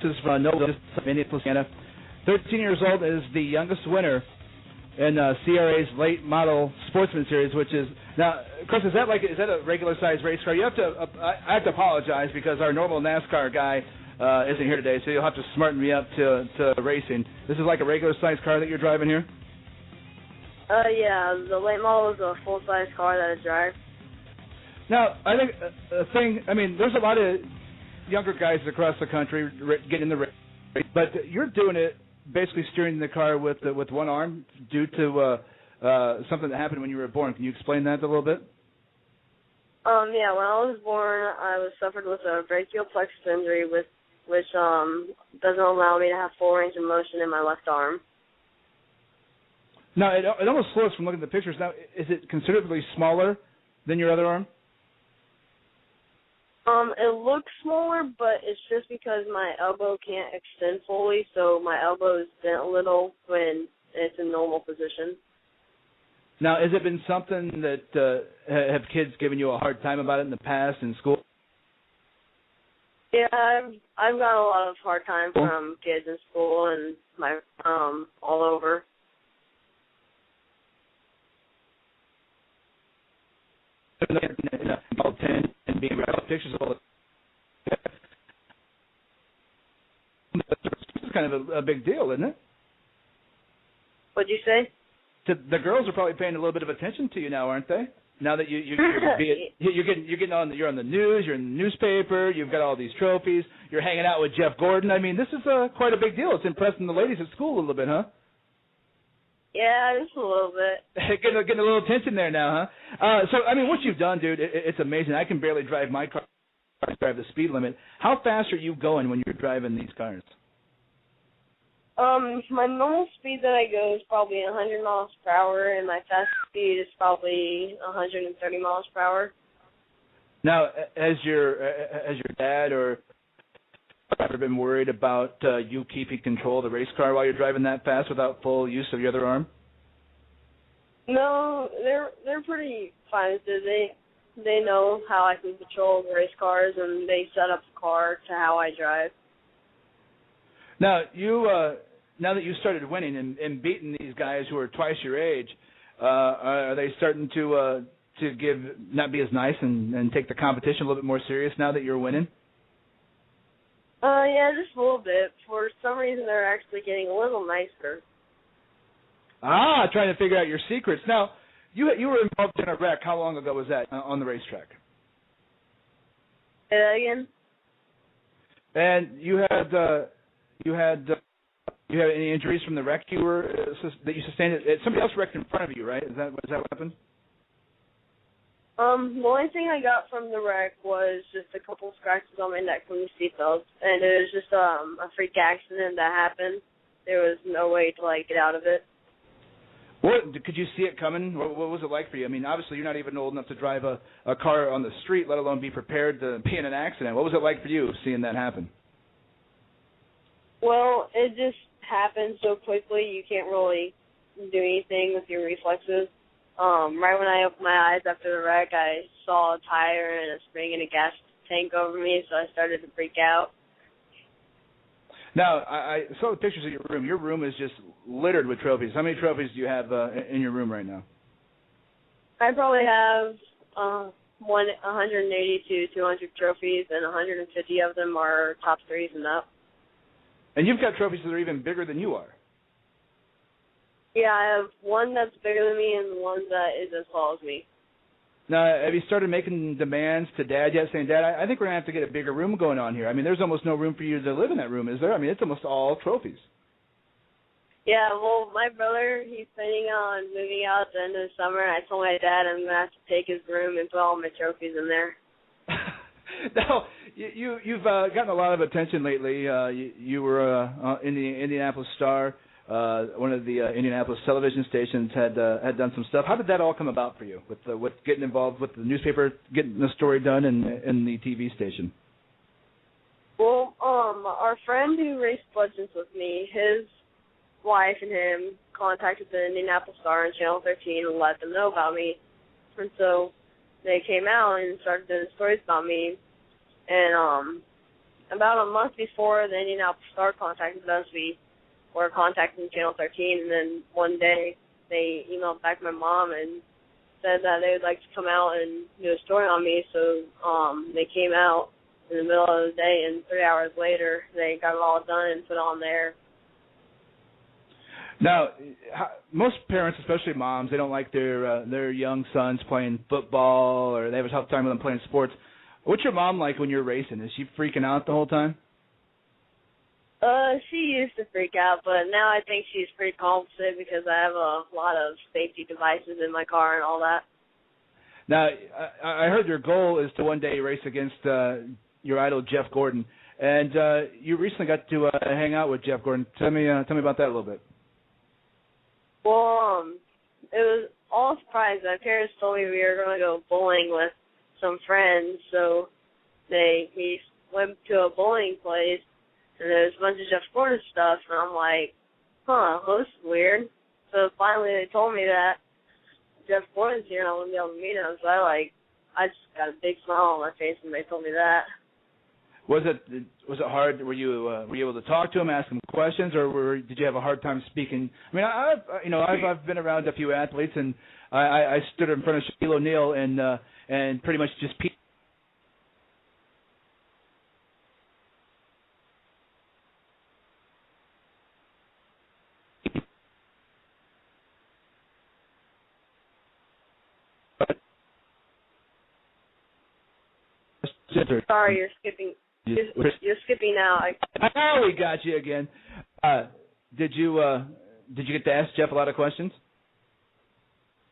is from Minneapolis, Indiana. 13 years old, is the youngest winner in CRA's late model sportsman series, which is now, Chris, is that a regular size race car? You have to. I have to apologize because our normal NASCAR guy isn't here today, so you'll have to smarten me up to racing. This is like a regular size car that you're driving here. Yeah, the late model is a full size car that I drive. Now, I think there's a lot of younger guys across the country getting in the race, but you're doing it basically steering the car with one arm due to something that happened when you were born. Can you explain that a little bit? Yeah, when I was born, I was suffered with a brachial plexus injury, which doesn't allow me to have full range of motion in my left arm. Now, it almost looks from looking at the pictures. Now, is it considerably smaller than your other arm? It looks smaller, but it's just because my elbow can't extend fully, so my elbow is bent a little when it's in normal position. Now, has it been something that have kids given you a hard time about it in the past in school? Yeah, I've got a lot of hard time from kids in school and my all over. And being pictures of all it's kind of a big deal, isn't it? What'd you say? The girls are probably paying a little bit of attention to you now, aren't they? Now that you're on the news, you're in the newspaper, you've got all these trophies, you're hanging out with Jeff Gordon. I mean, this is quite a big deal. It's impressing the ladies at school a little bit, huh? Yeah, just a little bit. Getting a little attention there now, huh? So, I mean, what you've done, dude, it's amazing. I can barely drive my car, drive the speed limit. How fast are you going when you're driving these cars? My normal speed that I go is probably 100 miles per hour, and my fast speed is probably 130 miles per hour. Now, has your dad or ever been worried about you keeping control of the race car while you're driving that fast without full use of your other arm? No, they're pretty fine with it. They know how I can control the race cars, and they set up the car to how I drive. Now, now that you started winning and beating these guys who are twice your age, are they starting to not be as nice and take the competition a little bit more serious now that you're winning? Yeah, just a little bit. For some reason, they're actually getting a little nicer. Trying to figure out your secrets. Now, you were involved in a wreck. How long ago was that on the racetrack? Say that again? And you had any injuries from the wreck that you sustained? Somebody else wrecked in front of you, right? Is that what happened? The only thing I got from the wreck was just a couple scratches on my neck from the seatbelts, and it was just a freak accident that happened. There was no way to get out of it. Could you see it coming? What was it like for you? I mean, obviously you're not even old enough to drive a car on the street, let alone be prepared to be in an accident. What was it like for you seeing that happen? Well, it just happened so quickly you can't really do anything with your reflexes. Right when I opened my eyes after the wreck, I saw a tire and a spring and a gas tank over me, so I started to freak out. Now, I saw the pictures of your room. Your room is just littered with trophies. How many trophies do you have in your room right now? I probably have 180 to 200 trophies, and 150 of them are top threes and up. And you've got trophies that are even bigger than you are. Yeah, I have one that's bigger than me and one that is as tall as me. Now, have you started making demands to Dad yet, saying, Dad, I think we're going to have to get a bigger room going on here? I mean, there's almost no room for you to live in that room, is there? I mean, it's almost all trophies. Yeah, well, my brother, he's planning on moving out at the end of the summer, and I told my dad I'm going to have to take his room and put all my trophies in there. Now, you've gotten a lot of attention lately. You were in the Indianapolis Star. One of the Indianapolis television stations had done some stuff. How did that all come about for you, with getting involved with the newspaper, getting the story done, and the TV station? Well, our friend who raced Bludgeons with me, his wife and him contacted the Indianapolis Star and Channel 13 and let them know about me. And so they came out and started doing stories about me. And about a month before the Indianapolis Star contacted us, we were contacting Channel 13, and then one day they emailed back my mom and said that they would like to come out and do a story on me. So they came out in the middle of the day, and 3 hours later they got it all done and put it on there. Now, most parents, especially moms, they don't like their young sons playing football, or they have a tough time with them playing sports. What's your mom like when you're racing? Is she freaking out the whole time? She used to freak out, but now I think she's pretty confident because I have a lot of safety devices in my car and all that. Now, I heard your goal is to one day race against your idol Jeff Gordon, and you recently got to hang out with Jeff Gordon. Tell me about that a little bit. Well, it was all a surprise. My parents told me we were going to go bowling with some friends, so we went to a bowling place, and there was a bunch of Jeff Gordon stuff, and I'm like, well, this is weird. So finally they told me that Jeff Gordon's here and I wouldn't be able to meet him, so I just got a big smile on my face when they told me that. Was it hard? Were you able to talk to him, ask him questions, or did you have a hard time speaking? I mean, I've been around a few athletes, and I stood in front of Shaquille O'Neal and pretty much just. Sorry, you're skipping. You're skipping out. Oh, we got you again. Did you get to ask Jeff a lot of questions?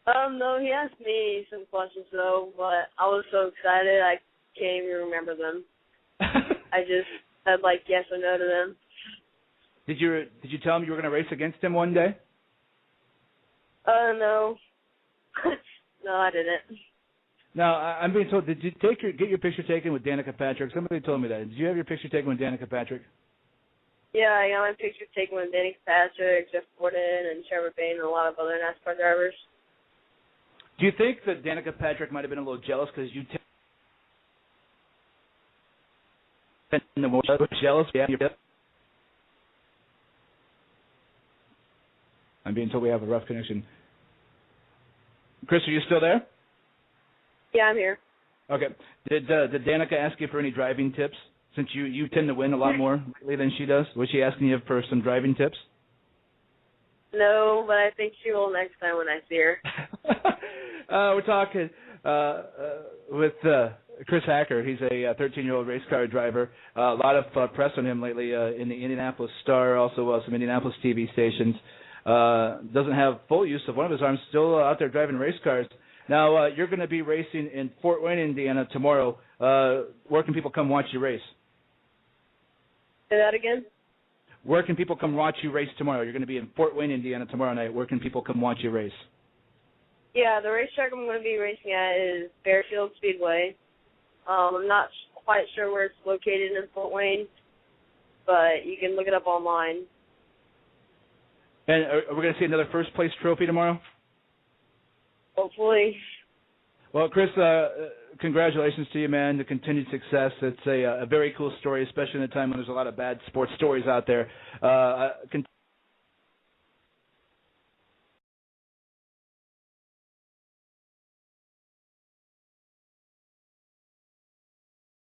No, he asked me some questions though, but I was so excited I can't even remember them. I just said like yes or no to them. Did you tell him you were going to race against him one day? No. No, I didn't. Now, I'm being told, did you get your picture taken with Danica Patrick? Somebody told me that. Did you have your picture taken with Danica Patrick? Yeah, I got my picture taken with Danica Patrick, Jeff Gordon, and Trevor Bayne, and a lot of other NASCAR drivers. Do you think that Danica Patrick might have been a little jealous because you jealous? Yeah. I'm being told we have a rough connection. Chris, are you still there? Yeah, I'm here. Okay. Did Danica ask you for any driving tips? Since you tend to win a lot more lately than she does, was she asking you for some driving tips? No, but I think she will next time when I see her. We're talking with Chris Hacker. He's a 13-year-old race car driver. A lot of press on him lately in the Indianapolis Star, also some Indianapolis TV stations. Doesn't have full use of one of his arms, still out there driving race cars. Now, you're going to be racing in Fort Wayne, Indiana tomorrow. Where can people come watch you race? Say that again? Where can people come watch you race tomorrow? You're going to be in Fort Wayne, Indiana tomorrow night. Where can people come watch you race? Yeah, the racetrack I'm going to be racing at is Fairfield Speedway. I'm not quite sure where it's located in Fort Wayne, but you can look it up online. And are we going to see another first-place trophy tomorrow? Hopefully. Well, Chris, congratulations to you, man. The continued success. It's a very cool story, especially in a time when there's a lot of bad sports stories out there.